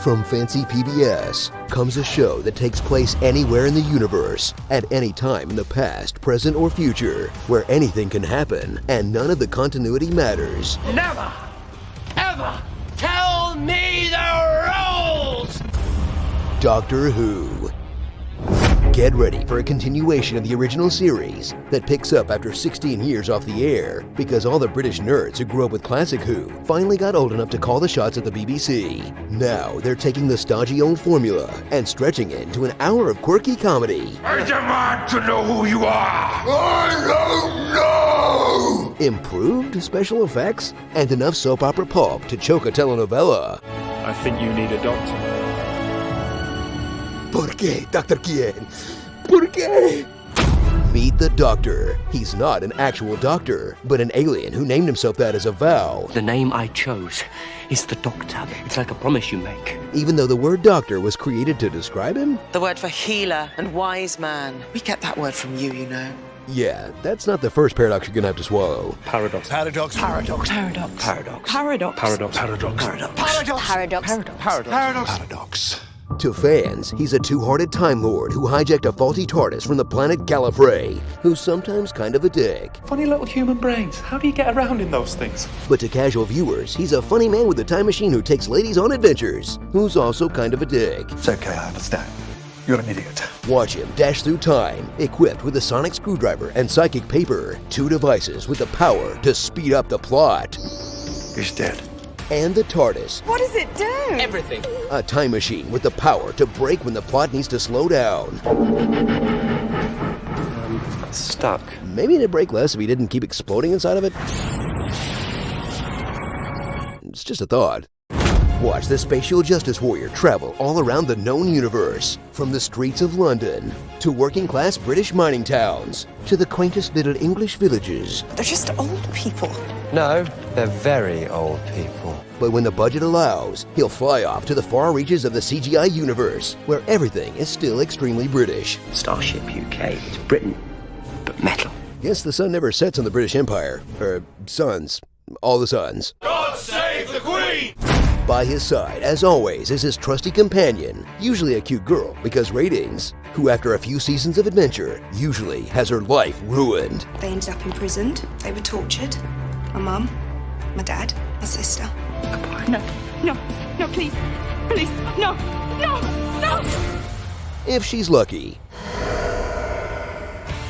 From Fancy PBS comes a show that takes place anywhere in the universe, at any time in the past, present, or future, where anything can happen and none of the continuity matters. Never, ever tell me the rules! Doctor Who. Get ready for a continuation of the original series that picks up after 16 years off the air because all the British nerds who grew up with classic Who finally got old enough to call the shots at the BBC. Now they're taking the stodgy old formula and stretching it into an hour of quirky comedy. I demand to know who you are! I don't know! Improved special effects and enough soap opera pulp to choke a telenovela. I think you need a doctor. ¿Por qué, Dr. Quién? ¿Por qué? Meet the Doctor. He's not an actual doctor, but an alien who named himself that as a vow. The name I chose is the Doctor. It's like a promise you make. Even though the word doctor was created to describe him? The word for healer and wise man. We get that word from you, you know. Yeah, that's not the first paradox you're gonna have to swallow. Paradox. Paradox. Paradox. Paradox. Paradox. Paradox. Paradox. Paradox. Paradox. Paradox. Paradox. Paradox. To fans, he's a two-hearted Time Lord who hijacked a faulty TARDIS from the planet Gallifrey, who's sometimes kind of a dick. Funny little human brains. How do you get around in those things? But to casual viewers, he's a funny man with a time machine who takes ladies on adventures, who's also kind of a dick. It's okay, I understand. You're an idiot. Watch him dash through time, equipped with a sonic screwdriver and psychic paper, two devices with the power to speed up the plot. He's dead. And the TARDIS, What does it do? Everything. a time machine with the power to brake when the plot needs to slow down. Stuck. Maybe it'd break less if he didn't keep exploding inside of it. It's just a thought. Watch the spatial justice warrior travel all around the known universe, from the streets of London, to working-class British mining towns, to the quaintest little English villages. They're just old people. No, they're very old people. But when the budget allows, he'll fly off to the far reaches of the CGI universe, where everything is still extremely British. Starship UK is Britain, but metal. Guess the sun never sets on the British Empire. Suns. All the suns. God save the Queen! By his side, as always, is his trusty companion, usually a cute girl because ratings, who after a few seasons of adventure, usually has her life ruined. They ended up imprisoned. They were tortured. My mum, my dad, my sister. No, please, no. If she's lucky.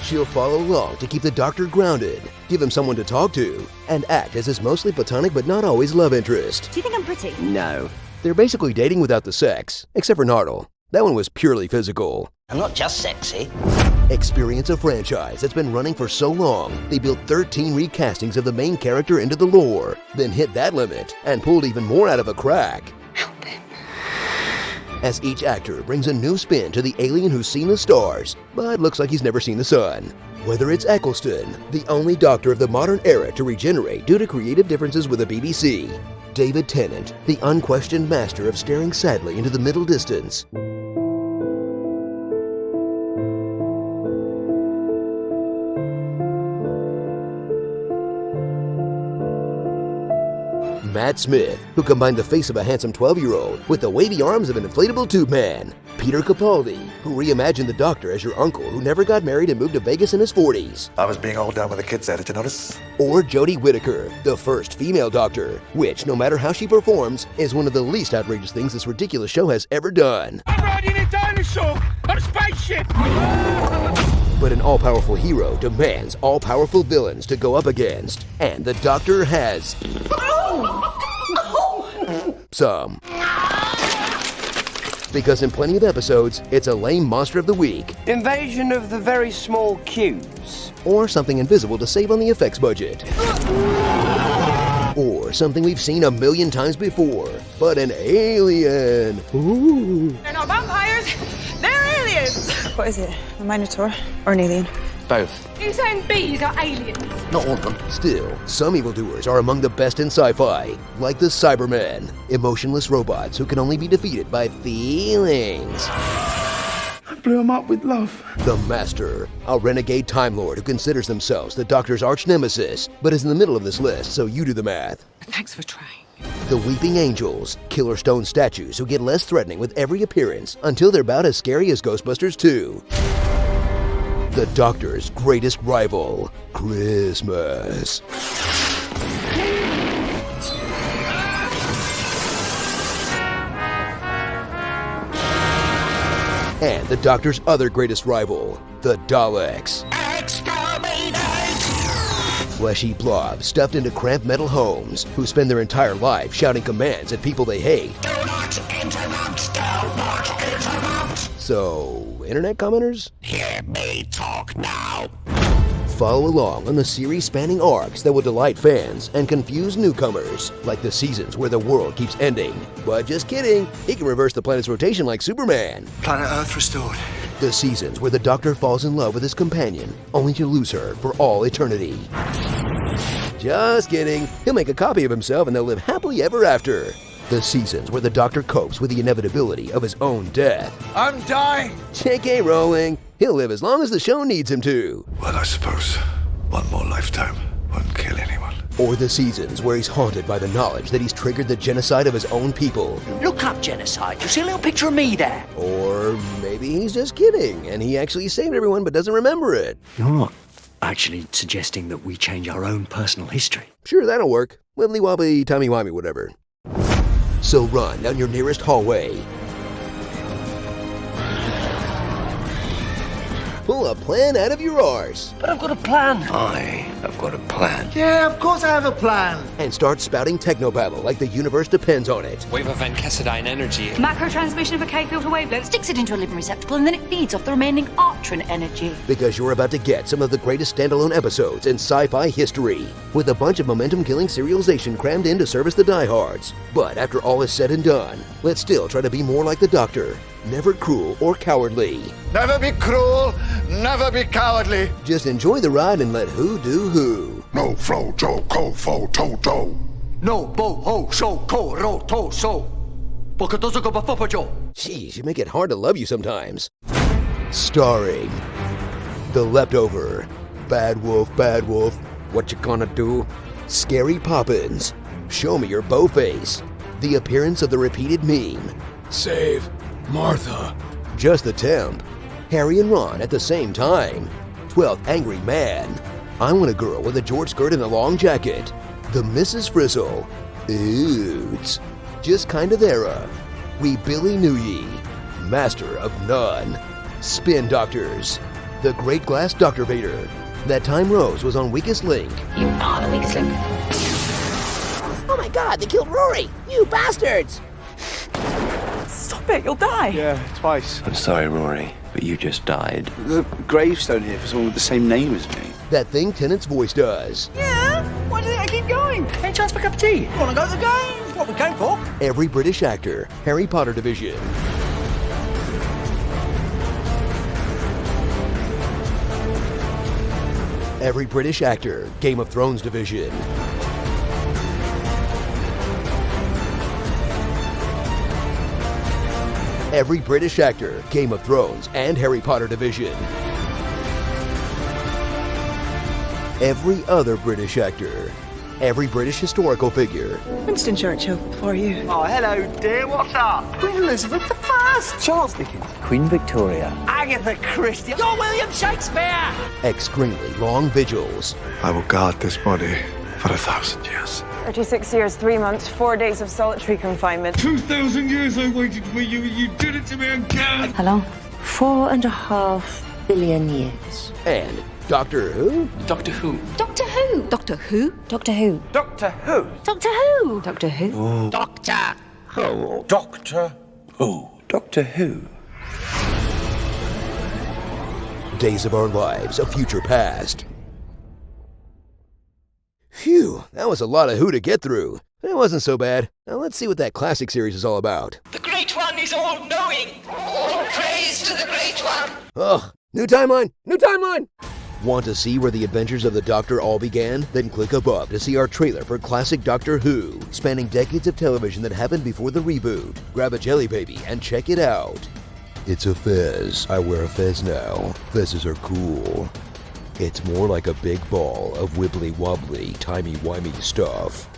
She'll follow along to keep the Doctor grounded, give him someone to talk to, and act as his mostly platonic but not always love interest. Do you think I'm pretty? No. They're basically dating without the sex, except for Nardole. That one was purely physical. I'm not just sexy. Experience a franchise that's been running for so long, they built 13 recastings of the main character into the lore, then hit that limit and pulled even more out of a crack. Help him. As each actor brings a new spin to the alien who's seen the stars, but looks like he's never seen the sun. Whether it's Eccleston, the only doctor of the modern era to regenerate due to creative differences with the BBC, David Tennant, the unquestioned master of staring sadly into the middle distance, Matt Smith, who combined the face of a handsome 12-year-old with the wavy arms of an inflatable tube man. Peter Capaldi, who reimagined the Doctor as your uncle who never got married and moved to Vegas in his 40s. I was being all down with the kids there, did you notice? Or Jodie Whittaker, the first female Doctor, which, no matter how she performs, is one of the least outrageous things this ridiculous show has ever done. I'm riding a dinosaur on a spaceship! But an all-powerful hero demands all-powerful villains to go up against, and the Doctor has some. Because in plenty of episodes, it's a lame monster of the week, Invasion of the very small cubes. or something invisible to save on the effects budget, or something we've seen a million times before, but an alien. Ooh. They're not vampires. They're aliens. What is it? A minotaur or an alien? Both. You saying bees are aliens? Not all of them. Still, some evildoers are among the best in sci-fi, like the Cybermen, emotionless robots who can only be defeated by feelings. I blew him up with love. The Master, a renegade Time Lord who considers themselves the Doctor's arch nemesis, but is in the middle of this list, so you do the math. Thanks for trying. The Weeping Angels, killer stone statues who get less threatening with every appearance until they're about as scary as Ghostbusters 2. The Doctor's greatest rival, Christmas. And the Doctor's other greatest rival, the Daleks. Fleshy blobs stuffed into cramped metal homes who spend their entire life shouting commands at people they hate. Do not interrupt! Do not interrupt! So, internet commenters? Hear me talk now. Follow along on the series-spanning arcs that will delight fans and confuse newcomers, like the seasons where the world keeps ending. But just kidding, he can reverse the planet's rotation like Superman. Planet Earth restored. The seasons where the Doctor falls in love with his companion, only to lose her for all eternity. Just kidding, he'll make a copy of himself and they'll live happily ever after. The seasons where the Doctor copes with the inevitability of his own death. I'm dying. J.K. Rowling, he'll live as long as the show needs him to. Well, I suppose one more lifetime wouldn't kill anyone. Or the seasons where he's haunted by the knowledge that he's triggered the genocide of his own people. Look up genocide. You see a little picture of me there? Or maybe he's just kidding and he actually saved everyone but doesn't remember it. You're not actually suggesting that we change our own personal history. Sure, that'll work. Wibbly wobbly, timey wimey, whatever. So run down your nearest hallway. Pull a plan out of your arse. But I've got a plan. I have got a plan. Yeah, of course I have a plan. And start spouting technobabble like the universe depends on it. Wave of Van Cassadine energy. Macro transmission of a K-filter wavelength sticks it into a living receptacle and then it feeds off the remaining Artron energy. Because you're about to get some of the greatest standalone episodes in sci-fi history, with a bunch of momentum-killing serialization crammed in to service the diehards. But after all is said and done, let's still try to be more like the Doctor. Never cruel or cowardly. Never be cruel, never be cowardly. Just enjoy the ride and let who do who. No fro jo ko fo to do. No bo ho so ko ro to so. Jeez, you make it hard to love you sometimes. Starring The Leftover, Bad Wolf, What You Gonna Do? Scary Poppins, Show Me Your Bow Face, The Appearance of the Repeated Meme, Save Martha. Just the Temp, Harry and Ron at the same time, 12th Angry Man, I Want a Girl with a George skirt and a long jacket, The Mrs. Frizzle, Oots, Just Kinda Thereof, We Billy Knew Ye, Master of None, Spin Doctors, The Great Glass Dr. Vader, That Time Rose was on Weakest Link. You are the weakest link. Oh my god, they killed Rory! You bastards! Stop it, you'll die. Yeah, twice. I'm sorry, Rory, but you just died. There's a gravestone here for someone with the same name as me. That thing Tennant's voice does. Yeah? Why do you think I keep going? Any chance for a cup of tea? Want to go to the games? What we going for? Every British actor, Harry Potter division. Every British actor, Game of Thrones division. Every British actor, Game of Thrones and Harry Potter division. Every other British actor. Every British historical figure. Winston Churchill, for you. Oh, hello, dear. What's up? Queen Elizabeth I. Charles Dickens. Queen Victoria. Agatha Christie. You're William Shakespeare. Extremely long vigils. I will guard this body for 1,000 years. 36 years, 3 months, 4 days of solitary confinement. 2,000 years I waited for you, and you did it to me again. How long? 4.5 billion years. And Doctor Who? Doctor Who. Doctor Who? Doctor Who? Doctor Who? Doctor Who? Doctor Who? Doctor Who? Doctor Who. Doctor Who. Doctor Who? Days of Our Lives, A Future Past. Phew, that was a lot of Who to get through. It wasn't so bad. Now let's see what that classic series is all about. The Great One is all-knowing. All praise to the Great One. Ugh, new timeline! New timeline! Want to see where the adventures of the Doctor all began? Then click above to see our trailer for classic Doctor Who, spanning decades of television that happened before the reboot. Grab a jelly baby and check it out. It's a fez. I wear a fez now. Fezzes are cool. It's more like a big ball of wibbly-wobbly, timey-wimey stuff.